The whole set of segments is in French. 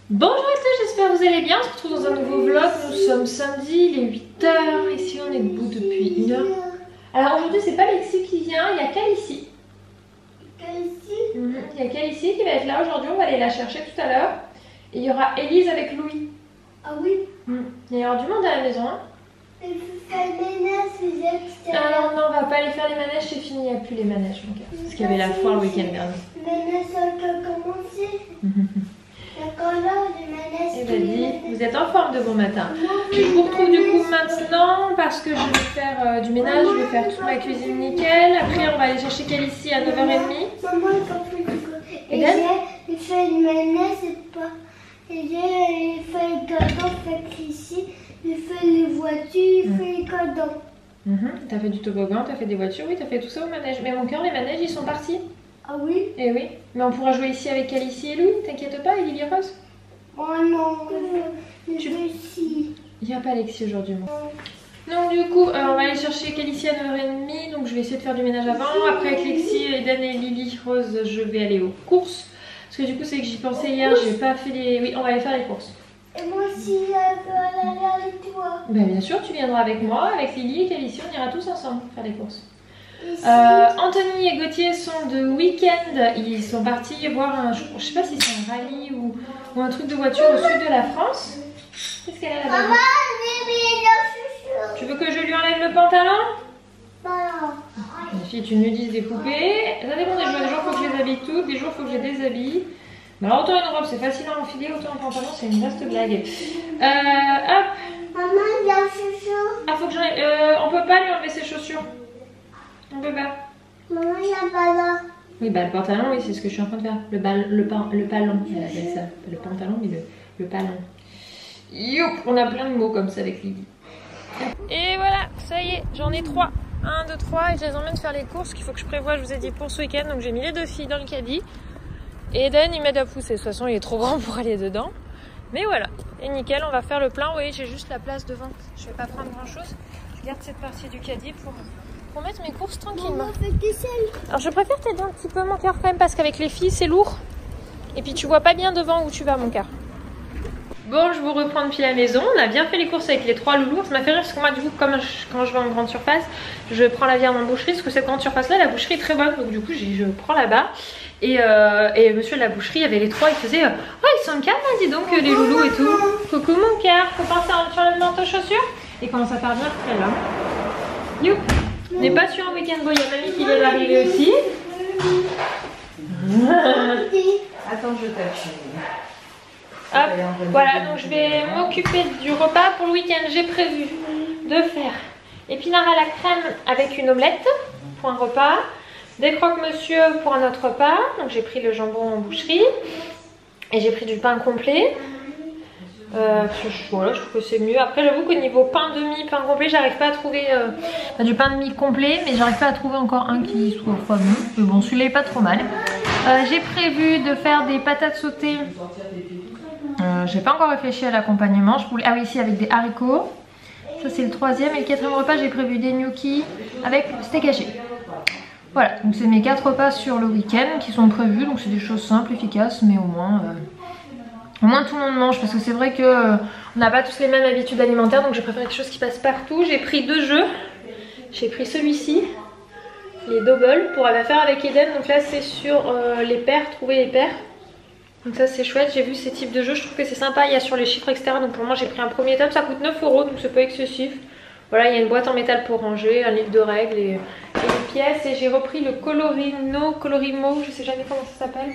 Bonjour à tous, j'espère que vous allez bien. On se retrouve dans un nouveau vlog. Nous sommes samedi, il est 8h. Ici on est debout depuis 1h. Alors aujourd'hui c'est pas Lexi qui vient, il y a Calici. Il y a Calici qui va être là aujourd'hui, on va aller la chercher tout à l'heure. Et il y aura Elise avec Louis. Ah oui. Il y aura du monde à la maison. Hein. Et vous faites les manèges, alors non, on va pas aller faire les manèges, c'est fini, il n'y a plus les manèges. Parce qu'il y avait la foire le week-end dernier. Les manèges ont commencé. D'accord, là, les manèges. Et vas-y, vous êtes en forme de bon matin. Je vous retrouve du coup maintenant parce que je vais faire du ménage, je vais faire toute ma cuisine nickel. Après on va aller chercher Calici à 9h30. Maman, il faut plus du coup. Et j'ai fait le manège, c'est pas. Et j'ai fait le cadeau, fait ici. Il fait les voitures, il fait les cadeaux. T'as fait du toboggan, t'as fait des voitures, oui, t'as fait tout ça au manège. Mais mon cœur, les manèges, ils sont partis. Ah oui? Eh oui, mais on pourra jouer ici avec Calici et Louis, t'inquiète pas, et Lily Rose. Oh non, je veux ici. Il n'y a pas Alexis aujourd'hui, moi. Donc du coup, on va aller chercher Calici à 9h30, donc je vais essayer de faire du ménage avant. Après avec Lexi, Eden et Lily Rose, je vais aller aux courses. Parce que du coup, c'est que j'y pensais hier, j'ai pas fait les... Oui, on va aller faire les courses. Et moi aussi, je veux aller avec toi. Ben, bien sûr, tu viendras avec moi, avec Lily et Calici, on ira tous ensemble faire les courses. Anthony et Gauthier sont de week-end, ils sont partis voir un, je sais pas si c'est un rallye ou un truc de voiture au sud de la France. Qu'est-ce qu'elle a là-bas? Maman, j'ai mis le chouchou. Tu veux que je lui enlève le pantalon? Voilà. Les filles, tu nudises des poupées. Ça dépend des jours. Des jours, il faut que je les habille toutes, des jours, il faut que je les déshabille. Mais alors, autant une robe, c'est facile à enfiler, autant un pantalon, c'est une vaste blague. Hop. Maman, il y a le chouchou. Ah, faut que j'enlève. On peut pas lui enlever ses chaussures. On peut pas. Maman, il y a pas là. Oui, bah le pantalon, oui, c'est ce que je suis en train de faire. Le palon, elle appelle ça. Pas le pantalon, mais le palon. Youp, on a plein de mots comme ça avec Lily. Et voilà, ça y est, j'en ai 3. 1, 2, 3, et je les emmène faire les courses qu'il faut que je prévoie, je vous ai dit, pour ce week-end. Donc j'ai mis les 2 filles dans le caddie. Et Eden, il m'aide à pousser. De toute façon, il est trop grand pour aller dedans. Mais voilà, et nickel, on va faire le plein. Vous voyez, j'ai juste la place devant. Je vais pas prendre grand-chose. Je garde cette partie du caddie pour mettre mes courses tranquillement. Alors je préfère t'aider un petit peu mon cœur quand même parce qu'avec les filles c'est lourd et puis tu vois pas bien devant où tu vas mon cœur. Bon, je vous reprends depuis la maison, on a bien fait les courses avec les 3 loulous. Ça m'a fait rire parce que moi du coup quand je vais en grande surface, je prends la viande en boucherie parce que cette grande surface là, la boucherie est très bonne, donc du coup je prends là-bas. Et monsieur de la boucherie avait les 3, il faisait oh ils sont calmes hein, dis donc les loulous et tout. Coucou mon cœur, faut penser à tu enlèves dans tes chaussures. Et comment ça part bien après là. Youp. On n'est pas sur un week-end, bon il y a mamie qui vient d'arriver aussi. Attends, je t'appuie. Hop, voilà, donc je vais m'occuper du repas pour le week-end. J'ai prévu de faire épinards à la crème avec une omelette pour un repas, des croque-monsieur pour un autre repas. Donc j'ai pris le jambon en boucherie et j'ai pris du pain complet. Voilà, je trouve que c'est mieux. Après j'avoue qu'au niveau pain de mie, pain complet, j'arrive pas à trouver du pain de mie complet, mais j'arrive pas à trouver encore un qui soit fameux. Mais bon, celui-là est pas trop mal. J'ai prévu de faire des patates sautées. J'ai pas encore réfléchi à l'accompagnement. Ah oui, ici avec des haricots. Ça c'est le 3e. Et le 4e repas, j'ai prévu des gnocchis avec steak haché. Voilà, donc c'est mes 4 repas sur le week-end qui sont prévus. Donc c'est des choses simples, efficaces, mais au moins tout le monde mange parce que c'est vrai que on n'a pas tous les mêmes habitudes alimentaires, donc j'ai préféré quelque chose qui passe partout. J'ai pris 2 jeux. J'ai pris celui-ci, les doubles, pour aller faire avec Eden. Donc là c'est sur les paires, trouver les paires. Donc ça c'est chouette, j'ai vu ces types de jeux, je trouve que c'est sympa, il y a sur les chiffres etc. Donc pour moi j'ai pris un premier tome, ça coûte 9 €, donc c'est pas excessif. Voilà, il y a une boîte en métal pour ranger, un livre de règles et les pièces. Et j'ai repris le Colorimo, je sais jamais comment ça s'appelle.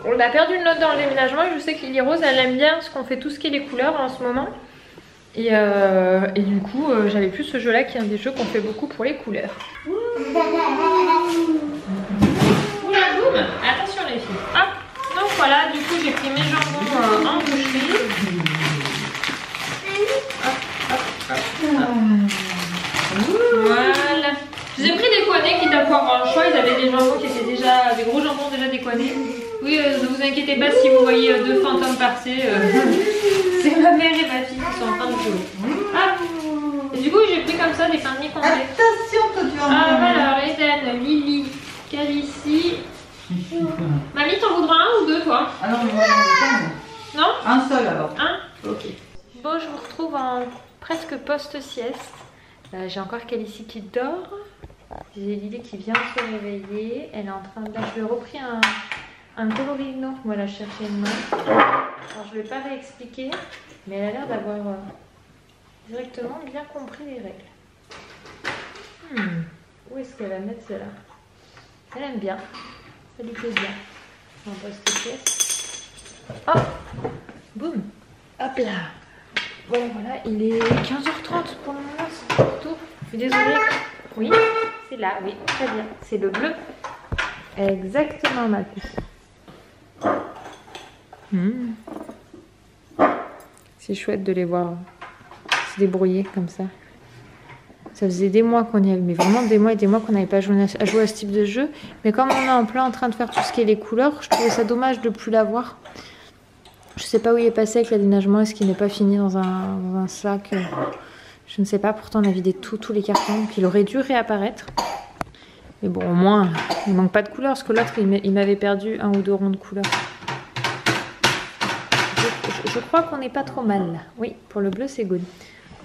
On a perdu une note dans le déménagement et je sais que Lily Rose elle aime bien parce qu'on fait tout ce qui est les couleurs en ce moment. Et du coup j'avais plus ce jeu là qui est un des jeux qu'on fait beaucoup pour les couleurs. Oula boum, attention les filles. Hop. Donc voilà, du coup j'ai pris mes jambons en boucherie. Hop, hop, hop. Voilà. Je vous ai pris décoinés quitte à pouvoir avoir le choix. Ils avaient des jambons qui étaient déjà, des gros jambons déjà décoinés. Oui, ne vous inquiétez pas si vous voyez 2 fantômes passer. C'est ma mère et ma fille qui sont en train de jouer. Hop. Et du coup j'ai pris comme ça des pains de mie complets. Attention, toi tu vas Ah voilà, Eden, Lily, Calici. Mamie, t'en voudras un ou 2 toi? Ah non, mais moi, Non? Un seul alors. Un? Ok. Bon, je vous retrouve en presque post-sieste. J'ai encore Calicie qui dort. J'ai Lily qui vient de se réveiller. Elle est en train de... Là, je lui ai repris un colorino. Voilà, je cherchais une main. Alors, je ne vais pas réexpliquer, mais elle a l'air d'avoir directement bien compris les règles. Où est-ce qu'elle va mettre celle-là? Elle aime bien. Ça lui plaît bien. En post-sieste. Oh! Boum! Hop là! Voilà, il est 15h30 pour le moment, c'est trop tôt. Je suis désolée. Oui, c'est là, oui, très bien. C'est le bleu. Exactement, ma puce. C'est chouette de les voir se débrouiller comme ça. Ça faisait des mois qu'on y avait, mais vraiment des mois et des mois qu'on n'avait pas joué à ce type de jeu. Mais comme on est en plein en train de faire tout ce qui est les couleurs, je trouvais ça dommage de ne plus l'avoir. Je sais pas où il est passé avec l'aménagement, est-ce qu'il n'est pas fini dans un sac? Je ne sais pas, pourtant on a vidé tous les cartons, donc il aurait dû réapparaître. Mais bon, au moins, il manque pas de couleurs, parce que l'autre, il m'avait perdu 1 ou 2 ronds de couleurs. Je crois qu'on n'est pas trop mal là. Oui, pour le bleu, c'est good.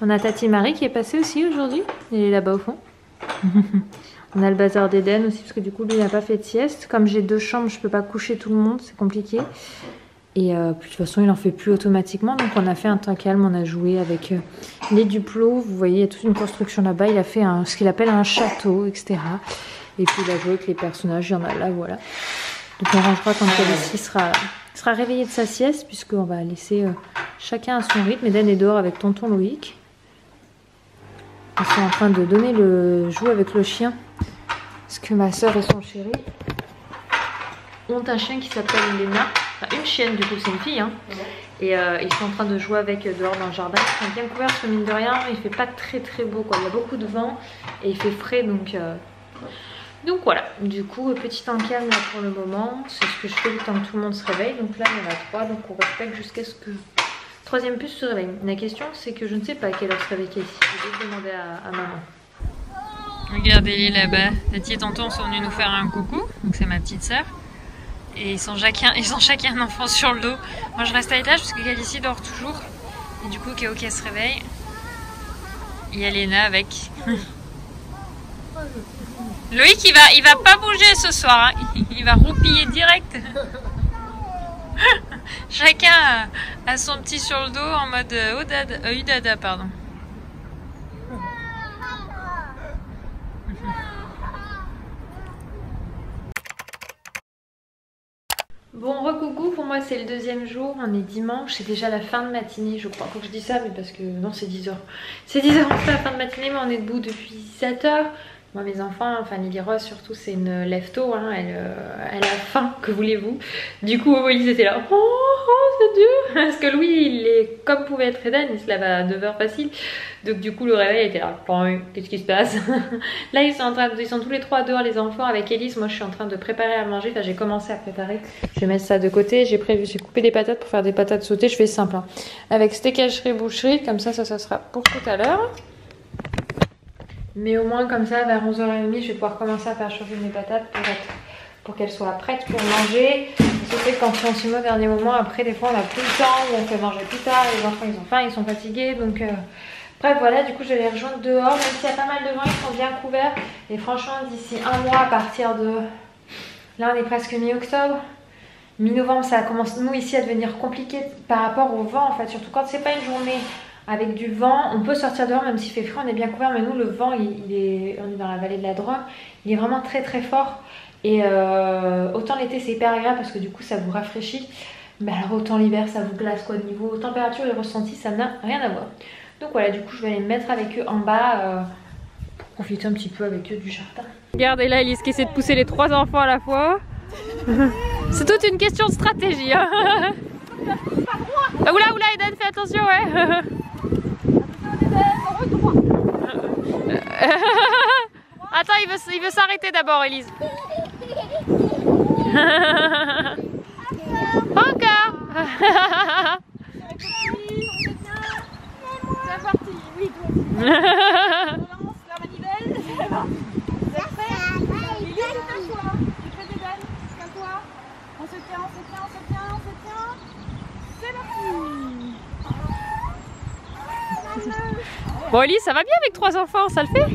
On a Tati Marie qui est passée aussi aujourd'hui. Elle est là-bas au fond. On a le bazar d'Eden aussi, parce que du coup, lui, il n'a pas fait de sieste. Comme j'ai 2 chambres, je peux pas coucher tout le monde, c'est compliqué. Et puis, de toute façon, il en fait plus automatiquement. Donc, on a fait un temps calme. On a joué avec les duplos. Vous voyez, il y a toute une construction là-bas. Il a fait ce qu'il appelle un château, etc. Et puis, il a joué avec les personnages. Il y en a là, voilà. Donc, on rangera quand Calicie sera réveillée de sa sieste, puisqu'on va laisser chacun à son rythme. Eden est dehors avec tonton Loïc. Ils sont en train de donner le joue avec le chien. Parce que ma soeur et son chéri ont un chien qui s'appelle Léna. Enfin, une chienne, du coup, c'est une fille. Hein. Et ils sont en train de jouer avec dehors dans le jardin. Ils sont bien couverts, parce que mine de rien, il fait pas très beau, quoi. Il y a beaucoup de vent et il fait frais, donc voilà. Du coup, petit temps calme là pour le moment. C'est ce que je fais le temps que tout le monde se réveille. Donc là, il y en a 3, donc on respecte jusqu'à ce que troisième puce se réveille. La question, c'est que je ne sais pas à quelle heure se réveille Casey. Je vais demander à maman. Regardez-les là-bas. Tati et tonton sont venus nous faire un coucou. Donc c'est ma petite sœur. Et ils ont chacun un enfant sur le dos. Moi je reste à l'étage parce que Calicie dort toujours. Et du coup Kéo se réveille. Il y a Léna avec. Loïc il va pas bouger ce soir. Hein. Il va roupiller direct. Chacun a son petit sur le dos en mode Udada, pardon. Bon, recoucou, pour moi c'est le 2e jour, on est dimanche, c'est déjà la fin de matinée je crois. Faut que je dise ça, mais parce que non, c'est 10h. C'est 10h, on fait la fin de matinée, mais on est debout depuis 7h. Moi, mes enfants, enfin Lily Rose surtout, c'est une lève-tôt, hein, elle a faim, que voulez-vous. Du coup, ils étaient là, oh c'est dur. Parce que Louis, il est comme pouvait être Eden, il se lève à 9h facile. Donc du coup, le réveil était là, qu'est-ce qui se passe? Là, ils sont tous les 3 dehors, les enfants, avec Elise. Moi, je suis en train de préparer à manger, enfin j'ai commencé à préparer. Je vais mettre ça de côté, j'ai coupé des patates pour faire des patates sautées, je fais simple. Hein. Avec steak hacherie boucherie, comme ça sera pour tout à l'heure. Mais au moins comme ça vers 11h30 je vais pouvoir commencer à faire chauffer mes patates pour qu'elles soient prêtes pour manger. Parce que quand on s'y met au dernier moment, après des fois on n'a plus le temps ou on fait manger plus tard, les enfants ils ont faim, ils sont fatigués. Donc bref voilà, du coup je vais les rejoindre dehors, même s'il y a pas mal de vent, ils sont bien couverts. Et franchement d'ici un mois à partir de... Là on est presque mi-octobre. Mi-novembre ça commence nous ici à devenir compliqué par rapport au vent en fait. Surtout quand c'est pas une journée avec du vent, on peut sortir dehors même s'il fait frais, on est bien couvert, mais nous le vent on est dans la vallée de la Drôme, il est vraiment très fort. Et autant l'été c'est hyper agréable parce que du coup ça vous rafraîchit, mais alors autant l'hiver ça vous glace quoi. Niveau température et ressenti ça n'a rien à voir. Donc voilà, du coup je vais aller me mettre avec eux en bas pour profiter un petit peu avec eux du jardin. Regardez là Elise qui essaie de pousser les 3 enfants à la fois. C'est toute une question de stratégie hein. Oula Eden, fais attention ouais. Attends, il veut s'arrêter d'abord, Elise. Pas encore. C'est parti, oui, toi. Lance la manivelle. Vous êtes prêts? Lily, tiens-toi. Tu fais des dames, tiens-toi. On se tient. C'est parti. Bon, Oli, ça va bien avec 3 enfants, ça le fait?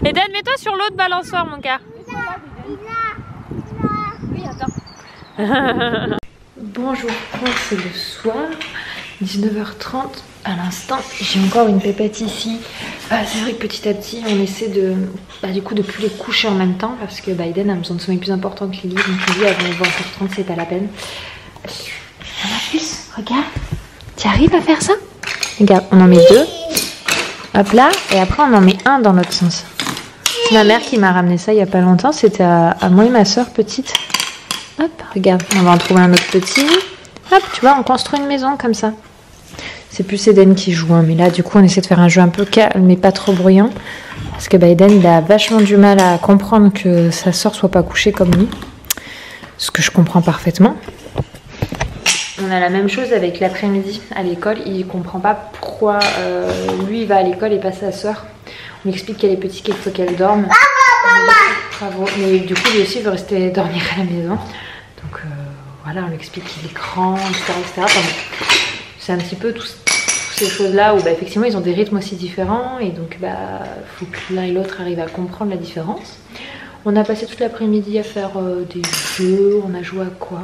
Eden, mets-toi sur l'autre balançoire, mon gars. Oui, attends. Bonjour, c'est le soir, 19h30 à l'instant. J'ai encore une pépette ici. C'est vrai que petit à petit, on essaie de, du coup, de plus les coucher en même temps parce que Eden a besoin de sommeil plus important que Lily. Donc Lily, avant 20h30, c'est pas la peine. On a plus, regarde. Tu arrives à faire ça? Regarde, on en met 2. Hop là, et après on en met 1 dans l'autre sens. C'est ma mère qui m'a ramené ça il y a pas longtemps. C'était à moi et ma soeur petite. Hop, regarde, on va en trouver un autre petit. Hop, tu vois, on construit une maison comme ça. C'est plus Eden qui joue, hein, mais là du coup on essaie de faire un jeu un peu calme mais pas trop bruyant. Parce que Eden il a vachement du mal à comprendre que sa soeur soit pas couchée comme lui. Ce que je comprends parfaitement. On a la même chose avec l'après-midi à l'école. Il comprend pas pourquoi lui il va à l'école et pas sa soeur. On lui explique qu'elle est petite, qu'il faut qu'elle dorme. Mais du coup lui aussi il veut rester dormir à la maison. Donc voilà, on lui explique qu'il est grand, etc. Enfin, c'est un petit peu toutes ces choses-là où effectivement ils ont des rythmes aussi différents. Et donc faut que l'un et l'autre arrivent à comprendre la différence. On a passé toute l'après-midi à faire des jeux. On a joué à quoi?